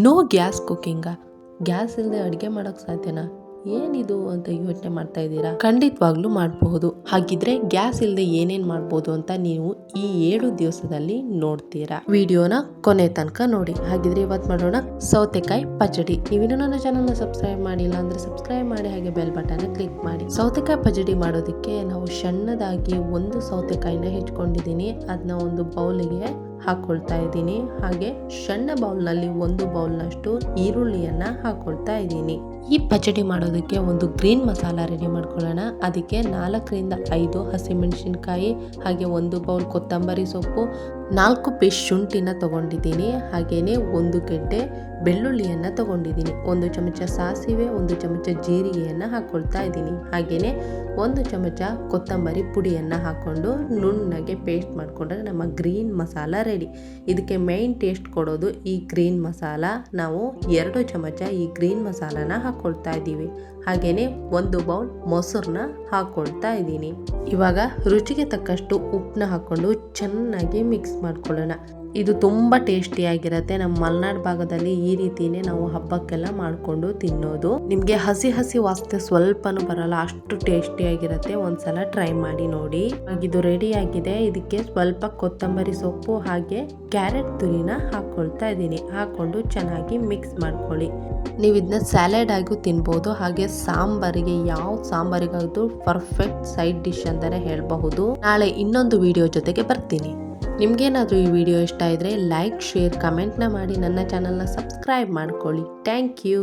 No gas ಕುಕಿಂಗ, gas ಇಲ್ಲದೆ ಅಡುಗೆ ಮಾಡೋಕೆ ಸಾಧ್ಯನಾ? ಏನಿದು ಅಂತ ಯೋಚನೆ ಮಾಡ್ತಾ ಇದ್ದೀರಾ? ಖಂಡಿತವಾಗ್ಲೂ ಮಾಡಬಹುದು. ಹಾಗಿದ್ರೆ ಗ್ಯಾಸ್ ಇಲ್ಲದೆ ಏನೇನ್ ಮಾಡ್ಬೋದು ಅಂತ ನೀವು ಈ 7 ದಿವಸದಲ್ಲಿ ನೋಡ್ತೀರಾ. ವಿಡಿಯೋನ ಕೊನೆ ತನಕ ನೋಡಿ. ಹಾಗಿದ್ರೆ ಇವತ್ತು ಮಾಡೋಣ ಸೌತೆಕಾಯಿ ಪಚಡಿ. ನೀವಿನ್ನೂ ನನ್ನ ಚಾನಲ್ನ ಸಬ್ಸ್ಕ್ರೈಬ್ ಮಾಡಿಲ್ಲ ಅಂದ್ರೆ ಸಬ್ಸ್ಕ್ರೈಬ್ ಮಾಡಿ, ಹಾಗೆ ಬೆಲ್ ಬಟನ್ ಕ್ಲಿಕ್ ಮಾಡಿ. ಸೌತೆಕಾಯಿ ಪಚಡಿ ಮಾಡೋದಕ್ಕೆ ನಾವು ಸಣ್ಣದಾಗಿ ಒಂದು ಸೌತೆಕಾಯಿನ ಹೆಚ್ಕೊಂಡಿದ್ದೀನಿ. ಅದನ್ನ ಒಂದು ಬೌಲಿಗೆ ಹಾಕೊಳ್ತಾ ಇದ್ದೀನಿ. ಹಾಗೆ ಸಣ್ಣ ಬೌಲ್ನಲ್ಲಿ 1 ಬೌಲ್ನಷ್ಟು ಈರುಳ್ಳಿಯನ್ನ ಹಾಕೊಳ್ತಾ ಇದ್ದೀನಿ. ಈ ಪಚಡಿ ಮಾಡೋದಕ್ಕೆ ಒಂದು ಗ್ರೀನ್ ಮಸಾಲ ರೆಡಿ ಮಾಡ್ಕೊಳ್ಳೋಣ. ಅದಕ್ಕೆ 4ರಿಂದ 5 ಹಸಿಮೆಣಸಿನಕಾಯಿ, ಹಾಗೆ 1 ಬೌಲ್ ಕೊತ್ತಂಬರಿ ಸೊಪ್ಪು, 4 ಪೀಸ್ ಶುಂಠಿನ ತಗೊಂಡಿದ್ದೀನಿ. ಹಾಗೇನೆ 1 ಗೆಡ್ಡೆ ಬೆಳ್ಳುಳ್ಳಿಯನ್ನ ತಗೊಂಡಿದ್ದೀನಿ. 1 ಚಮಚ ಸಾಸಿವೆ, 1 ಚಮಚ ಜೀರಿಗೆಯನ್ನ ಹಾಕೊಳ್ತಾ ಇದ್ದೀನಿ. ಹಾಗೇನೆ 1 ಚಮಚ ಕೊತ್ತಂಬರಿ ಪುಡಿಯನ್ನ ಹಾಕೊಂಡು ನುಣ್ಣಗೆ ಪೇಸ್ಟ್ ಮಾಡಿಕೊಂಡ್ರೆ ನಮ್ಮ ಗ್ರೀನ್ ಮಸಾಲ ರೆಡಿ. ಇದಕ್ಕೆ ಮೇನ್ ಟೇಸ್ಟ್ ಕೊಡೋದು ಈ ಗ್ರೀನ್ ಮಸಾಲ. ನಾವು 2 ಚಮಚ ಈ ಗ್ರೀನ್ ಮಸಾಲಾನ ಹಾಕೊಳ್ತಾ ಇದ್ದೀವಿ. ಹಾಗೇನೆ 1 ಬೌಲ್ ಮೊಸರನ್ನ ಹಾಕೊಳ್ತಾ ಇದ್ದೀನಿ. ಇವಾಗ ರುಚಿಗೆ ತಕ್ಕಷ್ಟು ಉಪ್ಪನ್ನ ಹಾಕೊಂಡು ಚೆನ್ನಾಗಿ ಮಿಕ್ಸ್ ಮಾಡ್ಕೊಳ್ಳೋಣ. ಇದು ತುಂಬ ಟೇಸ್ಟಿಯಾಗಿರುತ್ತೆ. ನಮ್ಮ ಮಲೆನಾಡು ಭಾಗದಲ್ಲಿ ಈ ರೀತಿನೇ ನಾವು ಹಬ್ಬಕ್ಕೆಲ್ಲ ಮಾಡಿಕೊಂಡು ತಿನ್ನೋದು. ನಿಮಗೆ ಹಸಿ ವಾಸನೆ ಸ್ವಲ್ಪನೂ ಬರಲ್ಲ, ಅಷ್ಟು ಟೇಸ್ಟಿಯಾಗಿರುತ್ತೆ. ಒಂದ್ಸಲ ಟ್ರೈ ಮಾಡಿ ನೋಡಿ. ಇದು ರೆಡಿ ಆಗಿದೆ. ಇದಕ್ಕೆ ಸ್ವಲ್ಪ ಕೊತ್ತಂಬರಿ ಸೊಪ್ಪು ಹಾಗೆ ಕ್ಯಾರೆಟ್ ತುರಿನ ಹಾಕೊಳ್ತಾ ಇದ್ದೀನಿ. ಹಾಕೊಂಡು ಚೆನ್ನಾಗಿ ಮಿಕ್ಸ್ ಮಾಡ್ಕೊಳ್ಳಿ. ನೀವು ಇದನ್ನ ಸ್ಯಾಲೆಡ್ ಆಗೂ ತಿನ್ಬೋದು. ಹಾಗೆ ಸಾಂಬಾರಿಗೆ, ಯಾವ ಸಾಂಬಾರಿಗಾದ್ರೂ ಪರ್ಫೆಕ್ಟ್ ಸೈಡ್ ಡಿಶ್ ಅಂತಾನೆ ಹೇಳಬಹುದು. ನಾಳೆ ಇನ್ನೊಂದು ವಿಡಿಯೋ ಜೊತೆಗೆ ಬರ್ತೀನಿ. ನಿಮ್ಗೇನಾದರೂ ಈ ವಿಡಿಯೋ ಇಷ್ಟ ಇದ್ರೆ ಲೈಕ್, ಶೇರ್, ಕಮೆಂಟ್ನ ಮಾಡಿ ನನ್ನ ಚಾನಲ್ನ ಸಬ್ಸ್ಕ್ರೈಬ್ ಮಾಡ್ಕೊಳ್ಳಿ. Thank you.